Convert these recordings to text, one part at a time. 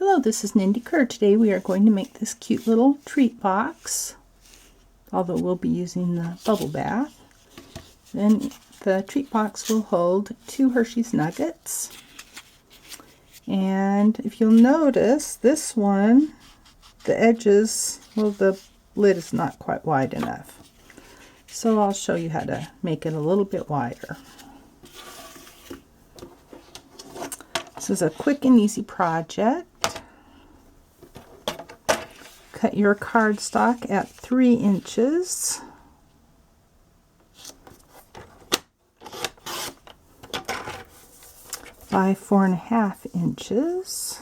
Hello, this is Nindy Kerr. Today we are going to make this cute little treat box, although we'll be using the bubble bath. Then the treat box will hold 2 Hershey's Nuggets. And if you'll notice, this one, the edges, well, the lid is not quite wide enough. So I'll show you how to make it a little bit wider. This is a quick and easy project. Cut your cardstock at 3 inches. By 4.5 inches.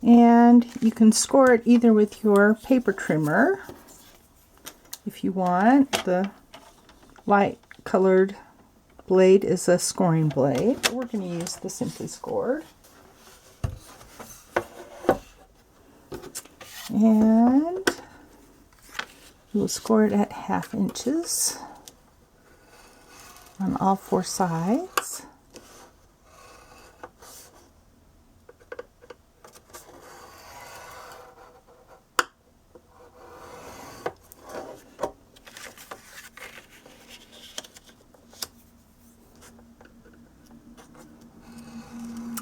And you can score it either with your paper trimmer, if you want. The light colored blade is a scoring blade. We're going to use the Simply Scored. And we will score it at 1/2 inches on all 4 sides.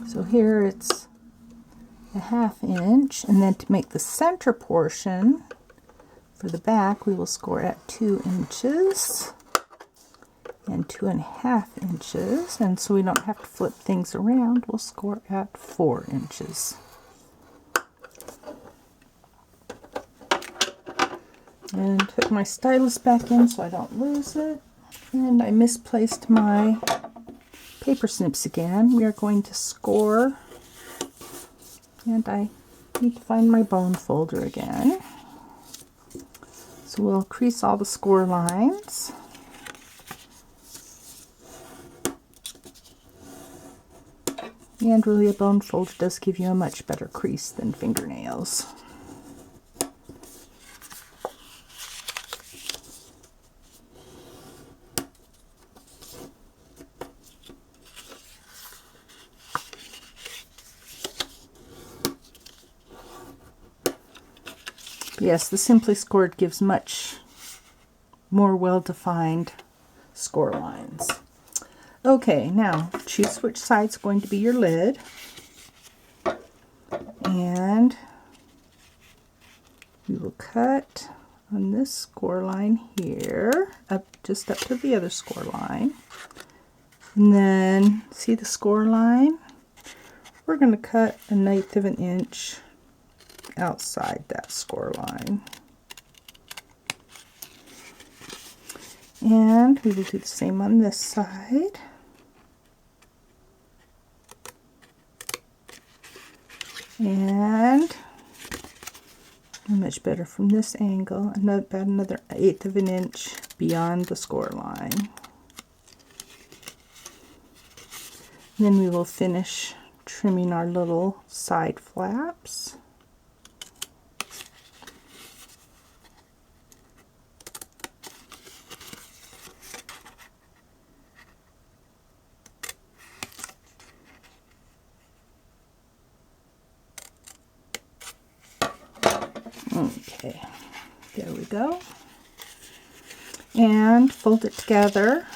So here it's a 1/2 inch, and then to make the center portion for the back, we will score at 2 inches and 2.5 inches, and so we don't have to flip things around, we'll score at 4 inches. And put my stylus back in so I don't lose it. And I misplaced my paper snips again. We are going to score, and I need to find my bone folder again. So we'll crease all the score lines. And really, a bone folder does give you a much better crease than fingernails. Yes, the Simply Scored gives much more well-defined score lines. Okay, now choose which side's going to be your lid. And we will cut on this score line here, just up to the other score line. And then, see the score line? We're going to cut 1/8 inch outside that score line. And we will do the same on this side. And much better from this angle, about another 1/8 inch beyond the score line. And then we will finish trimming our little side flaps. Okay, there we go. And fold it together.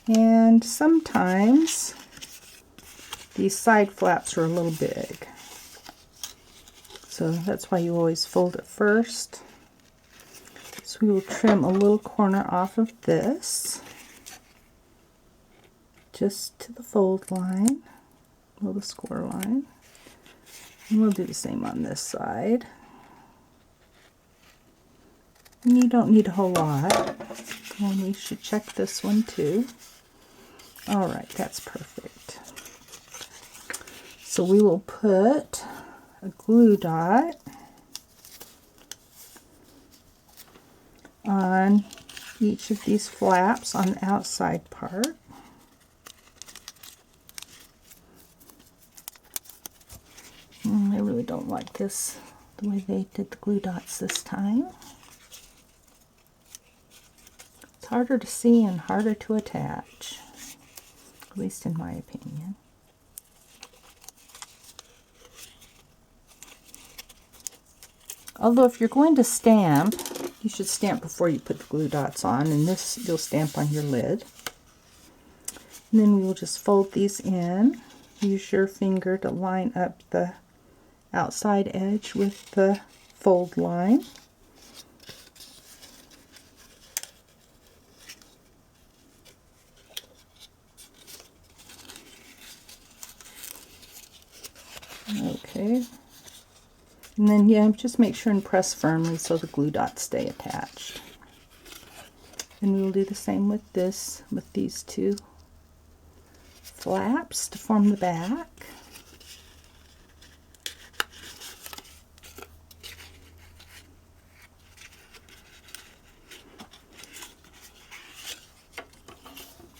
And sometimes these side flaps are a little big, so that's why you always fold it first. So we will trim a little corner off of this, just to the fold line, or the score line. And we'll do the same on this side. And you don't need a whole lot. And we should check this one too. Alright, that's perfect. So we will put a glue dot on each of these flaps on the outside part. I really don't like this, the way they did the glue dots this time. It's harder to see and harder to attach, at least in my opinion. Although if you're going to stamp, you should stamp before you put the glue dots on, and this you'll stamp on your lid. And then we will just fold these in. Use your finger to line up the outside edge with the fold line. Okay. And then, yeah, just make sure and press firmly so the glue dots stay attached. And we will do the same with this, with these two flaps to form the back.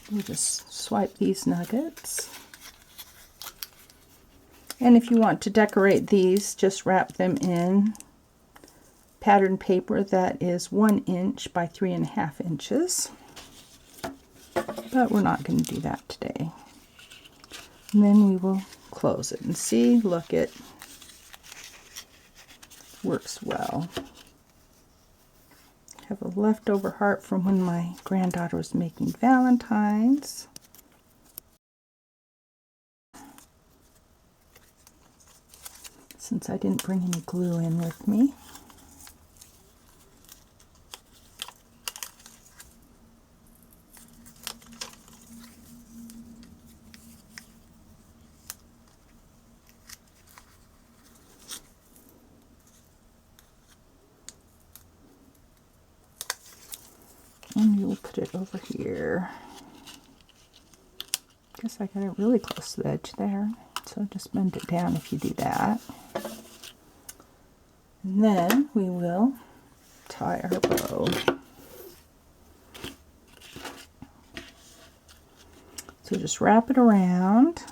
We'll just swipe these nuggets. And if you want to decorate these, just wrap them in pattern paper that is 1 inch by 3.5 inches. But we're not going to do that today. And then we will close it and see, look, it works well. I have a leftover heart from when my granddaughter was making Valentines. Since I didn't bring any glue in with me. And we will put it over here. Guess I got it really close to the edge there. So just bend it down if you do that. And then we will tie our bow. So just wrap it around.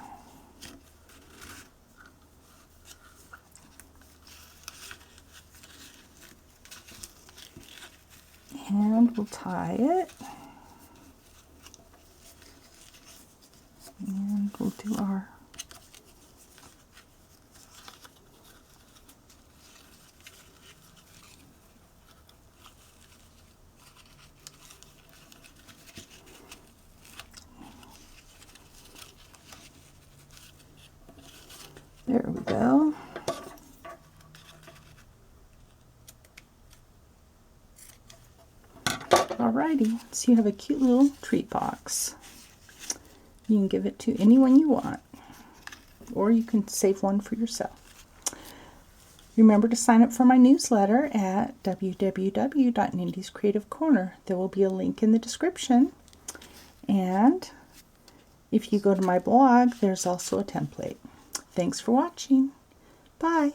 And we'll tie it. And we'll do our there we go. Alrighty, so you have a cute little treat box. You can give it to anyone you want, or you can save one for yourself. Remember to sign up for my newsletter at www.Nindy's Creative Corner. There will be a link in the description, and if you go to my blog, there's also a template. Thanks for watching. Bye.